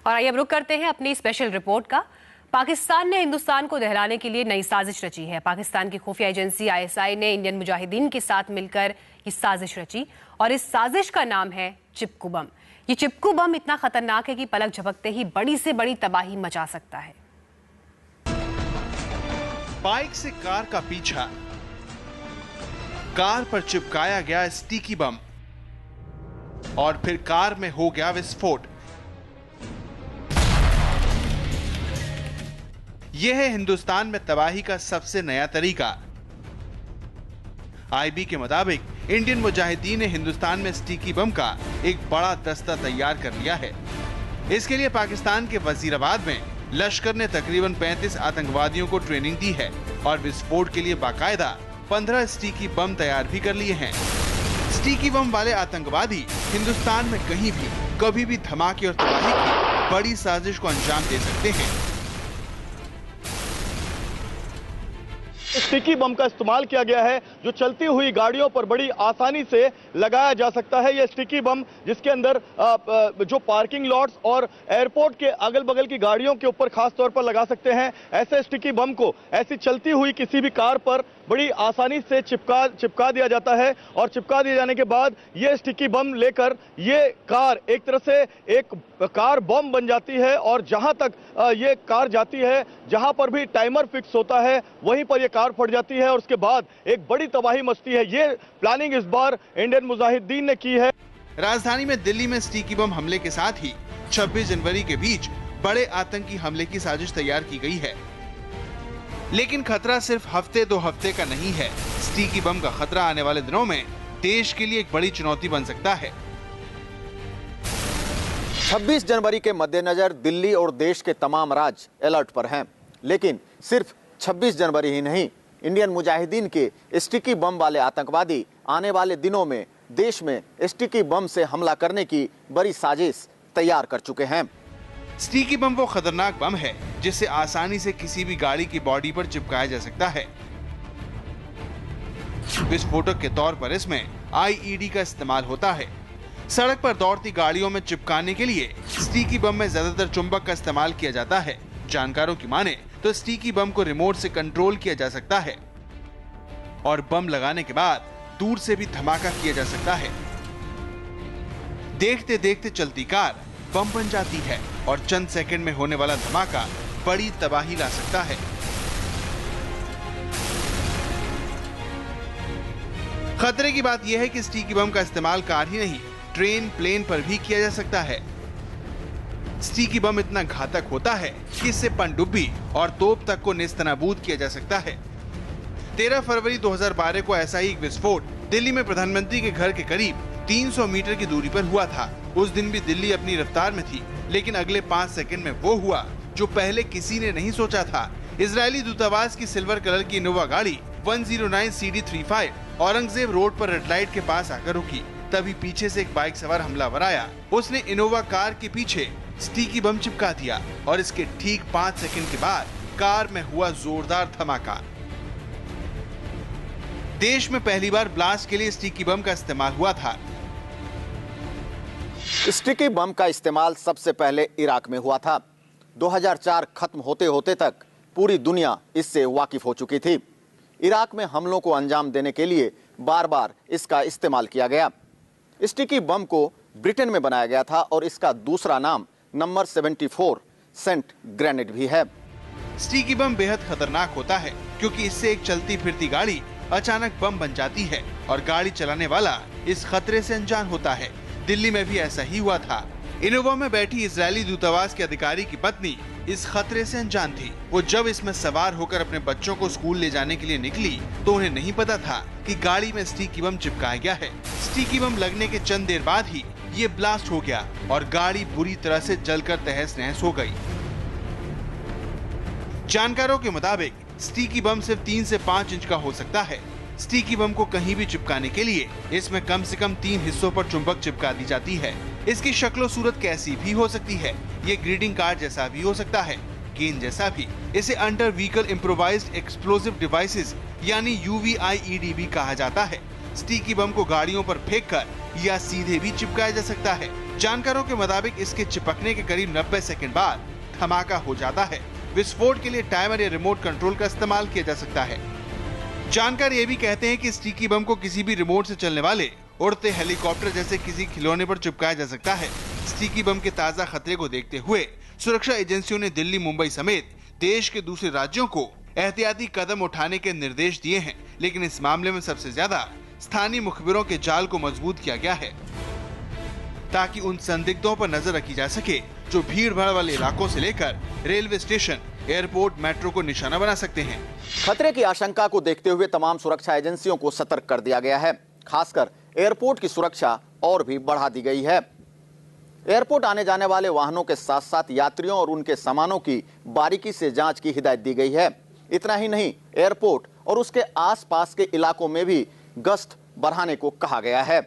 और आइए अब रुक करते हैं अपनी स्पेशल रिपोर्ट का। पाकिस्तान ने हिंदुस्तान को दहलाने के लिए नई साजिश रची है। पाकिस्तान की खुफिया एजेंसी ISI ने इंडियन मुजाहिदीन के साथ मिलकर ये साजिश रची और इस साजिश का नाम है चिपकू बम। ये चिपकू बम इतना खतरनाक है कि पलक झपकते ही बड़ी से बड़ी तबाही मचा सकता है। बाइक से कार का पीछा, कार पर चिपकाया गया स्टिकी बम और फिर कार में हो गया विस्फोट। यह है हिंदुस्तान में तबाही का सबसे नया तरीका। IB के मुताबिक इंडियन मुजाहिदीन ने हिंदुस्तान में स्टिकी बम का एक बड़ा दस्ता तैयार कर लिया है। इसके लिए पाकिस्तान के वजीराबाद में लश्कर ने तकरीबन 35 आतंकवादियों को ट्रेनिंग दी है और विस्फोट के लिए बाकायदा 15 स्टिकी बम तैयार भी कर लिए हैं। स्टिकी बम वाले आतंकवादी हिंदुस्तान में कहीं भी कभी भी धमाके और तबाही की बड़ी साजिश को अंजाम दे सकते हैं। स्टिकी बम का इस्तेमाल किया गया है जो चलती हुई गाड़ियों पर बड़ी आसानी से लगाया जा सकता है। यह स्टिकी बम जिसके अंदर जो पार्किंग लॉट्स और एयरपोर्ट के अगल बगल की गाड़ियों के ऊपर खास तौर पर लगा सकते हैं। ऐसे स्टिकी बम को ऐसी चलती हुई किसी भी कार पर बड़ी आसानी से चिपका दिया जाता है और चिपका दिए जाने के बाद ये स्टिकी बम लेकर ये कार एक तरह से एक कार बम बन जाती है और जहां तक ये कार जाती है, जहां पर भी टाइमर फिक्स होता है वहीं पर ये कार फट जाती है और उसके बाद एक बड़ी तबाही मचती है। ये प्लानिंग इस बार इंडियन मुजाहिदीन ने की है। राजधानी में दिल्ली में स्टिकी बम हमले के साथ ही 26 जनवरी के बीच बड़े आतंकी हमले की साजिश तैयार की गई है। लेकिन खतरा सिर्फ हफ्ते दो हफ्ते का नहीं है। स्टिकी बम का खतरा आने वाले दिनों में देश के लिए एक बड़ी चुनौती बन सकता है। 26 जनवरी के मद्देनजर दिल्ली और देश के तमाम राज्य अलर्ट पर हैं। लेकिन सिर्फ 26 जनवरी ही नहीं, इंडियन मुजाहिदीन के स्टिकी बम वाले आतंकवादी आने वाले दिनों में देश में स्टिकी बम से हमला करने की बड़ी साजिश तैयार कर चुके हैं। स्टिकी बम वो खतरनाक बम है जिसे आसानी से किसी भी गाड़ी की बॉडी पर चिपकाया जा सकता है। विस्फोटक के तौर पर इसमें IED का इस्तेमाल होता है। सड़क पर दौड़ती गाड़ियों में चिपकाने के लिए स्टिकी बम में ज्यादातर चुंबक का इस्तेमाल किया जाता है। जानकारों की माने तो स्टिकी बम को रिमोट से कंट्रोल किया जा सकता है और बम लगाने के बाद दूर से भी धमाका किया जा सकता है। देखते देखते चलती कार बम बन जाती है और चंद सेकंड में होने वाला धमाका बड़ी तबाही ला सकता है। खतरे की बात यह है कि स्टिकी बम का इस्तेमाल कार ही नहीं, ट्रेन, प्लेन पर भी किया जा सकता है। स्टिकी बम इतना घातक होता है कि इससे पनडुब्बी और तोप तक को नेस्तनाबूद किया जा सकता है। 13 फरवरी 2012 को ऐसा ही एक विस्फोट दिल्ली में प्रधानमंत्री के घर के करीब 300 मीटर की दूरी पर हुआ था। उस दिन भी दिल्ली अपनी रफ्तार में थी, लेकिन अगले 5 सेकंड में वो हुआ जो पहले किसी ने नहीं सोचा था। इजरायली दूतावास की सिल्वर कलर की इनोवा गाड़ी 109 CD35 औरंगजेब रोड पर रेड लाइट के पास आकर रुकी। तभी पीछे से एक बाइक सवार हमलावर आया। उसने इनोवा कार के पीछे स्टिकी बम चिपका दिया और इसके ठीक 5 सेकंड के बाद कार में हुआ जोरदार धमाका। देश में पहली बार ब्लास्ट के लिए स्टिकी बम का इस्तेमाल हुआ था। स्टिकी बम का इस्तेमाल सबसे पहले इराक में हुआ था। 2004 खत्म होते होते तक पूरी दुनिया इससे वाकिफ हो चुकी थी। इराक में हमलों को अंजाम देने के लिए बार बार इसका इस्तेमाल किया गया। स्टिकी बम को ब्रिटेन में बनाया गया था और इसका दूसरा नाम नंबर 74 सेंट ग्रेनेड भी है। स्टिकी बम बेहद खतरनाक होता है क्योंकि इससे एक चलती फिरती गाड़ी अचानक बम बन जाती है और गाड़ी चलाने वाला इस खतरे से अनजान होता है। दिल्ली में भी ऐसा ही हुआ था। इनोवा में बैठी इजरायली दूतावास के अधिकारी की पत्नी इस खतरे से अनजान थी। वो जब इसमें सवार होकर अपने बच्चों को स्कूल ले जाने के लिए निकली तो उन्हें नहीं पता था कि गाड़ी में स्टिकी बम चिपकाया गया है। स्टिकी बम लगने के चंद देर बाद ही ये ब्लास्ट हो गया और गाड़ी बुरी तरह से जलकर तहस नहस हो गई। जानकारों के मुताबिक स्टिकी बम सिर्फ 3 से 5 इंच का हो सकता है। स्टिकी बम को कहीं भी चिपकाने के लिए इसमें कम से कम 3 हिस्सों पर चुंबक चिपका दी जाती है। इसकी शक्ल सूरत कैसी भी हो सकती है। ये ग्रीटिंग कार्ड जैसा भी हो सकता है, गेंद जैसा भी। इसे under vehicle improvised explosive devices यानी UVIED भी कहा जाता है। स्टिकी बम को गाड़ियों पर फेंककर या सीधे भी चिपकाया जा सकता है। जानकारों के मुताबिक इसके चिपकने के करीब 90 सेकंड बाद धमाका हो जाता है। विस्फोट के लिए टाइमर या रिमोट कंट्रोल का इस्तेमाल किया जा सकता है। जानकार ये भी कहते हैं कि इस स्टिकी बम को किसी भी रिमोट से चलने वाले उड़ते हेलीकॉप्टर जैसे किसी खिलौने पर चिपकाया जा सकता है। स्टिकी बम के ताजा खतरे को देखते हुए सुरक्षा एजेंसियों ने दिल्ली, मुंबई समेत देश के दूसरे राज्यों को एहतियाती कदम उठाने के निर्देश दिए हैं, लेकिन इस मामले में सबसे ज्यादा स्थानीय मुखबिरों के जाल को मजबूत किया गया है ताकि उन संदिग्धों पर नजर रखी जा सके जो भीड़ भाड़ वाले इलाकों से लेकर रेलवे स्टेशन, एयरपोर्ट, मेट्रो को निशाना बना सकते हैं। खतरे की आशंका को देखते हुए तमाम सुरक्षा एजेंसियों को सतर्क कर दिया गया है। खासकर एयरपोर्ट की सुरक्षा और भी बढ़ा दी गई है। एयरपोर्ट आने जाने वाले वाहनों के साथ साथ यात्रियों और उनके सामानों की बारीकी से जांच की हिदायत दी गई है। इतना ही नहीं, एयरपोर्ट और उसके आसपास के इलाकों में भी गश्त बढ़ाने को कहा गया है।